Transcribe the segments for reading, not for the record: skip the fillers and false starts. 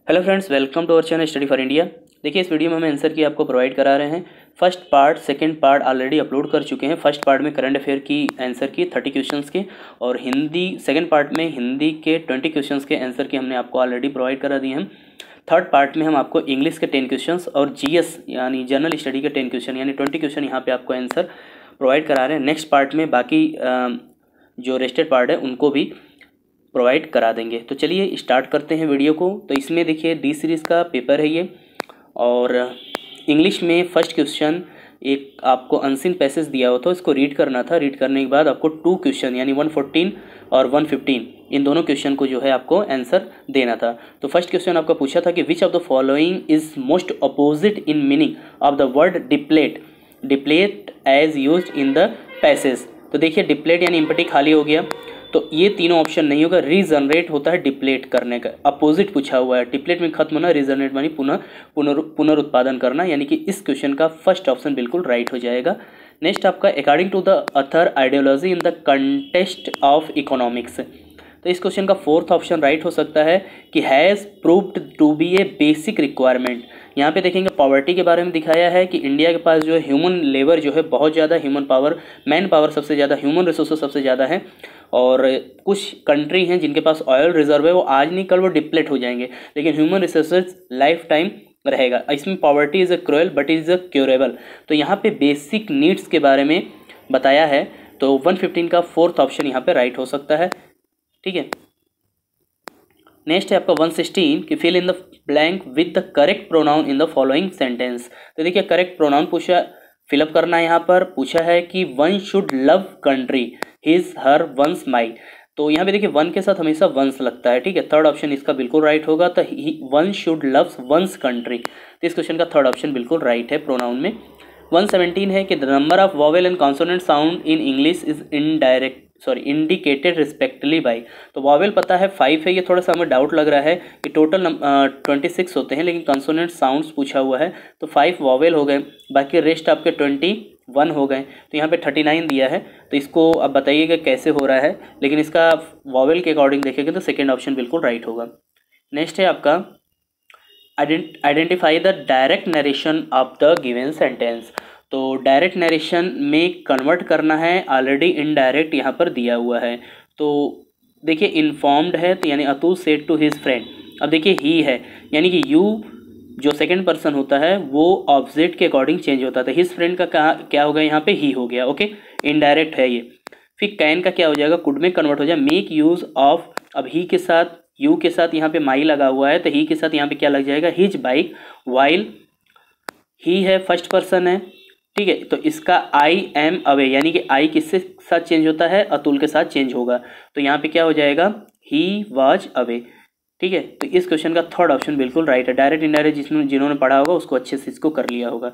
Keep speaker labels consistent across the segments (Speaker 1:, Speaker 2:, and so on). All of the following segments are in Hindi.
Speaker 1: Hello friends, welcome to our channel study for India. देखिए, इस वीडियो में हम आंसर की आपको प्रोवाइड करा रहे हैं। First part second part already upload कर चुके हैं। फर्स्ट पार्ट में करंट अफेयर की आंसर की 30 क्वेश्चंस के, और हिंदी सेकंड पार्ट में हिंदी के 20 क्वेश्चंस के आंसर की हमने आपको ऑलरेडी प्रोवाइड करा दिए हैं। थर्ड पार्ट में हम आपको इंग्लिश के 10 क्वेश्चंस और जीएस यानी जनरल स्टडी के 10 क्वेश्चन यानी 20 क्वेश्चन यहाँ पे आपको आंसर प्रोवाइड करा रहे हैं। नेक्स्ट पार्ट में बाकी जो रेस्टेड पार्ट है उनको भी प्रोवाइड करा देंगे। तो चलिए स्टार्ट करते हैं वीडियो को। तो इसमें देखिए डी सीरीज़ का पेपर है ये, और इंग्लिश में फर्स्ट क्वेश्चन एक आपको अनसीन पैसेज दिया हुआ था, इसको रीड करना था। रीड करने के बाद आपको 2 क्वेश्चन यानी 114 और 115 इन दोनों क्वेश्चन को जो है आपको आंसर देना था। तो फर्स्ट क्वेश्चन आपका पूछा था कि which of the following is most opposite in meaning of the word deplete deplete as used in the passage. तो देखिए डिप्लेट यानी इम्पटी खाली हो गया, तो ये तीनों ऑप्शन नहीं होगा। रीजनरेट होता है डिप्लेट करने का, अपोजिट पूछा हुआ है। डिप्लेट में खत्म होना, रीजनरेट मानी पुनरुत्पादन करना, यानी कि इस क्वेश्चन का फर्स्ट ऑप्शन बिल्कुल राइट हो जाएगा। नेक्स्ट आपका according to the author ideology in the context of economics. तो इस क्वेश्चन का फोर्थ ऑप्शन राइट हो सकता है कि has proved to be a basic requirement. यहाँ पे देखेंगे पॉवर्टी के बारे में दिखाया है कि इंडिया के पास जो है ह्यूमन लेबर जो है बहुत ज़्यादा, ह्यूमन पावर मैन पावर सबसे ज़्यादा, ह्यूमन रिसोर्सेज सबसे ज़्यादा है। और कुछ कंट्री हैं जिनके पास ऑयल रिजर्व है, वो आज नहीं कल वो डिप्लेट हो जाएंगे, लेकिन ह्यूमन रिसोर्सेज लाइफ टाइम रहेगा। इसमें poverty is a cruel but is a curable. तो यहाँ पे बेसिक नीड्स के बारे में बताया है, तो 115 का फोर्थ ऑप्शन यहाँ पे राइट हो सकता है। ठीक है, नेक्स्ट है आपका 116 कि fill in the blank with the correct pronoun in the following sentence. तो देखिए करेक्ट प्रोनाउन पूछा, फिलअप करना है। यहाँ पर पूछा है कि one should love country his her one's my. तो यहाँ पे देखिए वन के साथ हमेशा वंस लगता है। ठीक है, थर्ड ऑप्शन इसका बिल्कुल राइट होगा। तो one should love one's country, तो इस क्वेश्चन का थर्ड ऑप्शन बिल्कुल राइट है प्रोनाउन में। 117 है कि the number of vowel and consonant sound in English is indicated respectively by. तो वॉवेल पता है 5 है, ये थोड़ा सा हमें डाउट लग रहा है कि टोटल 26 होते हैं, लेकिन कॉन्सोनेंट साउंड्स पूछा हुआ है तो 5 वॉवेल हो गए, बाकी रेस्ट आपके 21 हो गए। तो यहाँ पे 39 दिया है, तो इसको अब बताइएगा कैसे हो रहा है, लेकिन इसका वॉवेल के अकॉर्डिंग देखेंगे तो सेकेंड ऑप्शन बिल्कुल राइट होगा। नेक्स्ट है आपका identify the direct narration of the given sentence. तो डायरेक्ट नरेशन में कन्वर्ट करना है, ऑलरेडी इनडायरेक्ट यहाँ पर दिया हुआ है। तो देखिए इन्फॉर्म्ड है, तो यानी Atul said to his friend. अब देखिए ही है, यानी कि यू जो सेकंड पर्सन होता है वो ऑब्जेक्ट के अकॉर्डिंग चेंज होता था। हिज फ्रेंड का क्या हो गया, यहाँ पे ही हो गया। ओके, इनडायरेक्ट है ये। फिर कैन का क्या हो जाएगा, कुड में कन्वर्ट हो जाए। मेक यूज ऑफ, अब ही के साथ यू के साथ यहाँ पे माई लगा हुआ है, तो ही के साथ यहाँ पे क्या लग जाएगा, हिज बाइक। वाइल ही है, फर्स्ट पर्सन है। ठीक है, तो इसका आई एम अवे, यानी कि आई किससे साथ चेंज होता है, अतुल के साथ चेंज होगा। तो यहाँ पे क्या हो जाएगा, ही वाज अवे। ठीक है, तो इस क्वेश्चन का थर्ड ऑप्शन बिल्कुल राइट है। डायरेक्ट इनडायरेक्ट जिन्होंने पढ़ा होगा उसको अच्छे से इसको कर लिया होगा।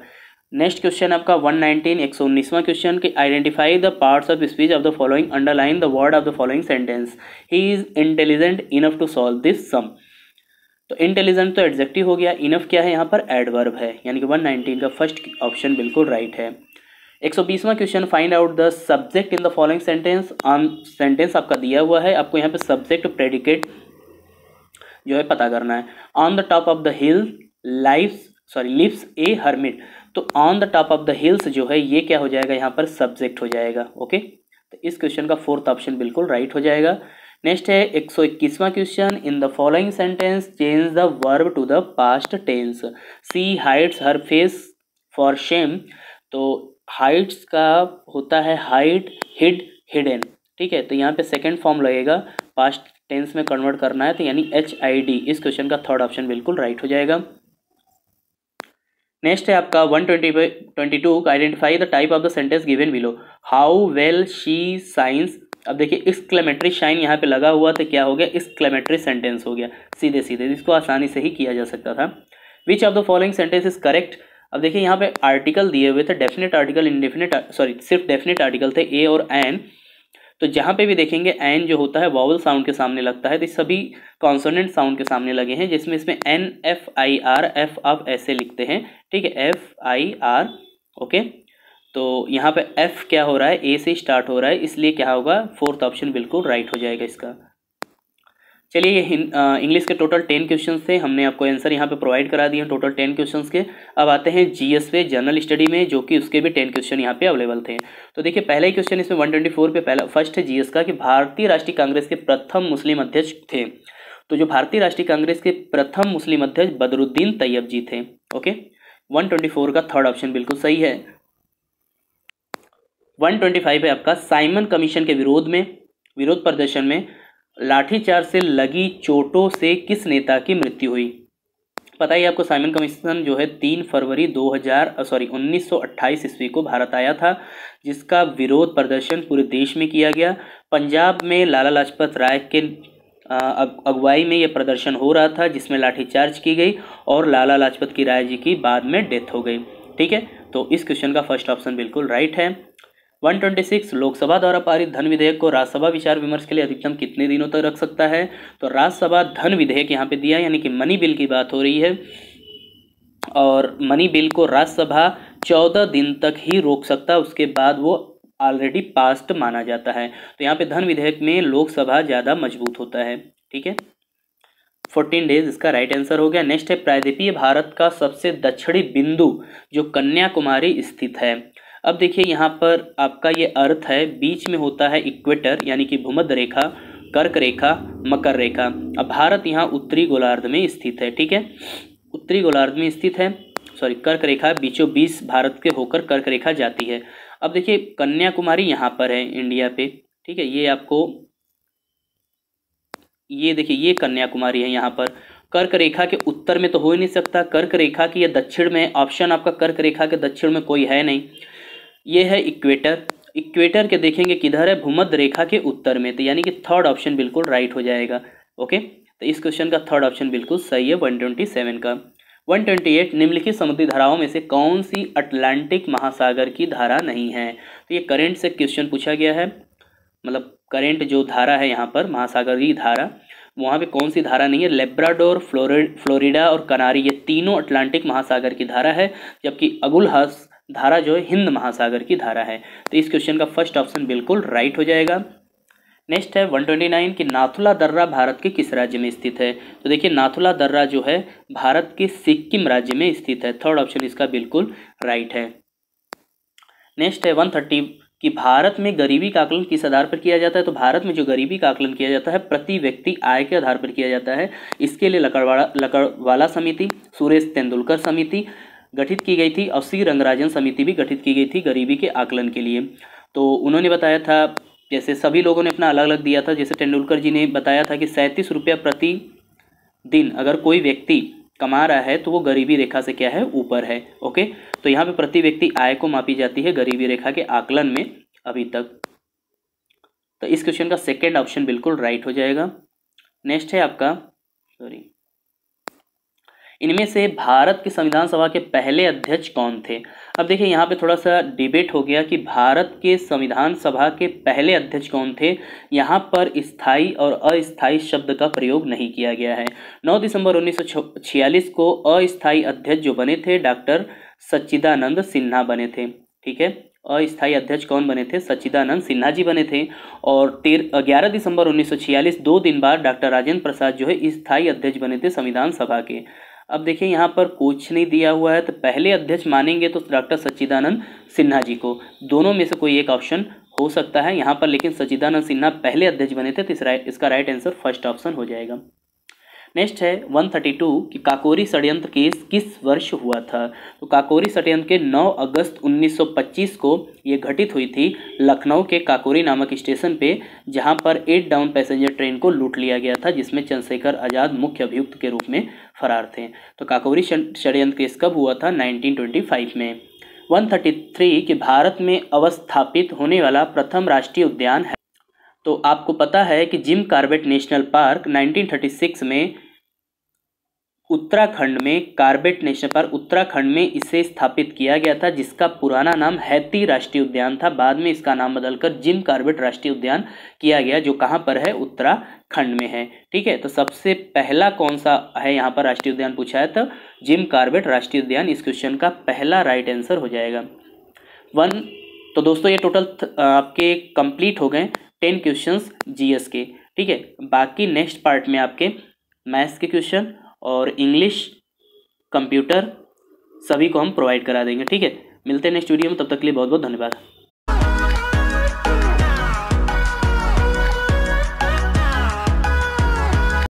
Speaker 1: नेक्स्ट क्वेश्चन आपका 119 119वां क्वेश्चन कि identify the parts of speech of the following, underline the word of the following sentence. He is intelligent enough to solve this sum. तो इंटेलिजेंट तो एडजेक्टिव हो गया, इनफ क्या है यहाँ पर, एडवर्ब है, यानी कि 119 का फर्स्ट ऑप्शन बिल्कुल राइट है। 120वां question find out the subject in the following sentence. On sentence आपका दिया हुआ है, आपको यहाँ पे सब्जेक्ट प्रेडिकेट जो है पता करना है। On the top of the hill lives a hermit. तो on the top of the hills जो है ये क्या हो जाएगा, यहाँ पर सब्जेक्ट हो जाएगा। ओके, तो इस क्वेश्चन का फोर्थ ऑप्शन बिल्कुल राइट हो जाएगा। नेक्स्ट है 121वां question, in the following sentence change the verb to the past tense. She hides her face for shame. तो हाइड्स का होता है हाइड, हिड, हिडन। ठीक है, तो यहाँ पे सेकेंड फॉर्म लगेगा, पास्ट टेंस में कन्वर्ट करना है, तो यानी HID। इस क्वेश्चन का थर्ड ऑप्शन बिल्कुल राइट हो जाएगा। नेक्स्ट है आपका 122 identify the type of the sentence given below. How well she science. अब देखिए एक्सक्लेमेटरी शाइन यहाँ पे लगा हुआ, तो क्या हो गया, एक्सक्लेमेटरी सेंटेंस हो गया सीधे सीधे, इसको आसानी से ही किया जा सकता था। विच of the following sentence is correct. अब देखिए यहाँ पे आर्टिकल दिए हुए थे, डेफिनेट आर्टिकल, इनडेफिनेट, सॉरी सिर्फ डेफिनेट आर्टिकल थे, ए और एन। तो जहाँ पे भी देखेंगे एन जो होता है वॉवल साउंड के सामने लगता है, तो सभी कॉन्सोनेंट साउंड के सामने लगे हैं, जिसमें इसमें NFIR, एफ आप ऐसे लिखते हैं। ठीक है, FIR। ओके, तो यहाँ पे एफ क्या हो रहा है, ए से स्टार्ट हो रहा है, इसलिए क्या होगा, फोर्थ ऑप्शन बिल्कुल राइट हो जाएगा इसका। चलिए, ये इंग्लिश के टोटल 10 क्वेश्चन थे, हमने आपको आंसर यहाँ पे प्रोवाइड करा दिए हैं टोटल 10 क्वेश्चंस के। अब आते हैं जीएस पे, जनरल स्टडी में, जो कि उसके भी 10 क्वेश्चन यहाँ पे अवेलेबल थे। तो देखिए, पहला ही क्वेश्चन इसमें 124 पे पहला फर्स्ट है जीएस का कि भारतीय राष्ट्रीय कांग्रेस के प्रथम मुस्लिम अध्यक्ष थे। तो जो भारतीय राष्ट्रीय कांग्रेस के प्रथम मुस्लिम अध्यक्ष बदरुद्दीन तैयब जी थे। ओके, 124 का थर्ड ऑप्शन बिल्कुल सही है। 125 है आपका, साइमन कमीशन के विरोध प्रदर्शन में लाठीचार्ज से लगी चोटों से किस नेता की मृत्यु हुई। पता ही आपको, साइमन कमीशन जो है 3 फरवरी 1928 ईस्वी को भारत आया था, जिसका विरोध प्रदर्शन पूरे देश में किया गया। पंजाब में लाला लाजपत राय के अगुवाई में यह प्रदर्शन हो रहा था, जिसमें लाठीचार्ज की गई और लाला लाजपत की राय जी की बाद में डेथ हो गई। ठीक है, तो इस क्वेश्चन का फर्स्ट ऑप्शन बिल्कुल राइट है। 126, लोकसभा द्वारा पारित धन विधेयक को राज्यसभा विचार विमर्श के लिए अधिकतम कितने दिनों तक रख सकता है। तो राज्यसभा धन विधेयक यहाँ पे दिया, यानी कि मनी बिल की बात हो रही है, और मनी बिल को राज्यसभा 14 दिन तक ही रोक सकता है, उसके बाद वो ऑलरेडी पास्ड माना जाता है। तो यहाँ पे धन विधेयक में लोकसभा ज़्यादा मजबूत होता है। ठीक है, 14 डेज इसका राइट आंसर हो गया। नेक्स्ट है, प्रायद्वीपीय भारत का सबसे दक्षिणी बिंदु जो कन्याकुमारी स्थित है। अब देखिए, यहाँ पर आपका ये अर्थ है, बीच में होता है इक्वेटर यानी कि भूमध्य रेखा, कर्क रेखा, मकर रेखा। अब भारत यहाँ उत्तरी गोलार्ध में स्थित है। ठीक है, उत्तरी गोलार्ध में स्थित है, सॉरी कर्क रेखा बीचों बीच भारत के होकर कर्क रेखा जाती है। अब देखिए, कन्याकुमारी यहाँ पर है इंडिया पे। ठीक है, ये आपको, ये देखिए, ये कन्याकुमारी है यहाँ पर। कर्क रेखा के उत्तर में तो हो ही नहीं सकता, कर्क रेखा की या दक्षिण में, ऑप्शन आपका कर्क रेखा के दक्षिण में कोई है नहीं। ये है इक्वेटर, इक्वेटर के देखेंगे किधर है, भूमध्य रेखा के उत्तर में, तो यानी कि थर्ड ऑप्शन बिल्कुल राइट हो जाएगा। ओके, तो इस क्वेश्चन का थर्ड ऑप्शन बिल्कुल सही है 127 का। 128, निम्नलिखित समुद्री धाराओं में से कौन सी अटलांटिक महासागर की धारा नहीं है। तो ये करंट से क्वेश्चन पूछा गया है, मतलब करंट जो धारा है यहाँ पर महासागर की धारा, वहाँ पे कौन सी धारा नहीं है। लेब्राडोर, फ्लोरिडा और कनारी, ये तीनों अटलांटिक महासागर की धारा है, जबकि अगुलहस धारा जो है हिंद महासागर की धारा है। तो इस क्वेश्चन का फर्स्ट ऑप्शन बिल्कुल राइट हो जाएगा। नेक्स्ट है 129 कि नाथुला दर्रा भारत के किस राज्य में स्थित है। तो देखिए, नाथुला दर्रा जो है भारत के सिक्किम राज्य में स्थित है, थर्ड ऑप्शन इसका बिल्कुल राइट है। नेक्स्ट है 130 कि भारत में गरीबी का आकलन किस आधार पर किया जाता है। तो भारत में जो गरीबी का आकलन किया जाता है प्रति व्यक्ति आय के आधार पर किया जाता है। इसके लिए लकड़वाला समिति, सुरेश तेंदुलकर समिति गठित की गई थी और सी रंगराजन समिति भी गठित की गई थी गरीबी के आकलन के लिए। तो उन्होंने बताया था, जैसे सभी लोगों ने अपना अलग अलग दिया था, जैसे तेंदुलकर जी ने बताया था कि 37 रुपया प्रति दिन अगर कोई व्यक्ति कमा रहा है तो वो गरीबी रेखा से क्या है, ऊपर है। ओके, तो यहाँ पे प्रति व्यक्ति आय को मापी जाती है गरीबी रेखा के आकलन में अभी तक। तो इस क्वेश्चन का सेकेंड ऑप्शन बिल्कुल राइट हो जाएगा। नेक्स्ट है आपका, सॉरी, इनमें से भारत की संविधान सभा के पहले अध्यक्ष कौन थे। अब देखिए, यहाँ पे थोड़ा सा डिबेट हो गया कि भारत के संविधान सभा के पहले अध्यक्ष कौन थे। यहाँ पर स्थायी और अस्थायी शब्द का प्रयोग नहीं किया गया है। 9 दिसंबर 1946 को अस्थायी अध्यक्ष जो बने थे डॉक्टर सच्चिदानंद सिन्हा बने थे। ठीक है, अस्थायी अध्यक्ष कौन बने थे, सच्चिदानंद सिन्हा जी बने थे। और 11 दिसंबर 1946, 2 दिन बाद डॉक्टर राजेंद्र प्रसाद जो है स्थायी अध्यक्ष बने थे संविधान सभा के। अब देखिए, यहाँ पर कुछ नहीं दिया हुआ है, तो पहले अध्यक्ष मानेंगे तो डॉक्टर सच्चिदानंद सिन्हा जी को, दोनों में से कोई एक ऑप्शन हो सकता है यहाँ पर, लेकिन सच्चिदानंद सिन्हा पहले अध्यक्ष बने थे, तो इसका राइट आंसर फर्स्ट ऑप्शन हो जाएगा। नेक्स्ट है 132 कि काकोरी षड्यंत्र केस किस वर्ष हुआ था। तो काकोरी षड्यंत्र के 9 अगस्त 1925 को ये घटित हुई थी लखनऊ के काकोरी नामक स्टेशन पे, जहां पर 8 डाउन पैसेंजर ट्रेन को लूट लिया गया था, जिसमें चंद्रशेखर आज़ाद मुख्य अभियुक्त के रूप में फरार थे। तो काकोरी षड्यंत्र केस कब हुआ था, 1925 में। 133 कि भारत में अवस्थापित होने वाला प्रथम राष्ट्रीय उद्यान है। तो आपको पता है कि जिम कॉर्बेट नेशनल पार्क 1936 में उत्तराखंड में, कॉर्बेट नेशनल पार्क उत्तराखंड में इसे स्थापित किया गया था, जिसका पुराना नाम हैती राष्ट्रीय उद्यान था। बाद में इसका नाम बदलकर जिम कॉर्बेट राष्ट्रीय उद्यान किया गया, जो कहाँ पर है, उत्तराखंड में है। ठीक है, तो सबसे पहला कौन सा है यहाँ पर राष्ट्रीय उद्यान पूछा है, तो जिम कॉर्बेट राष्ट्रीय उद्यान इस क्वेश्चन का पहला राइट आंसर हो जाएगा। तो दोस्तों, ये टोटल आपके कंप्लीट हो गए 10 क्वेश्चंस जीएस के। ठीक है। बाकी नेक्स्ट पार्ट में आपके मैथ्स के क्वेश्चन और इंग्लिश, कंप्यूटर सभी को हम प्रोवाइड करा देंगे, ठीक है। मिलते हैं नेक्स्ट वीडियो में, तब तक के लिए बहुत बहुत धन्यवाद।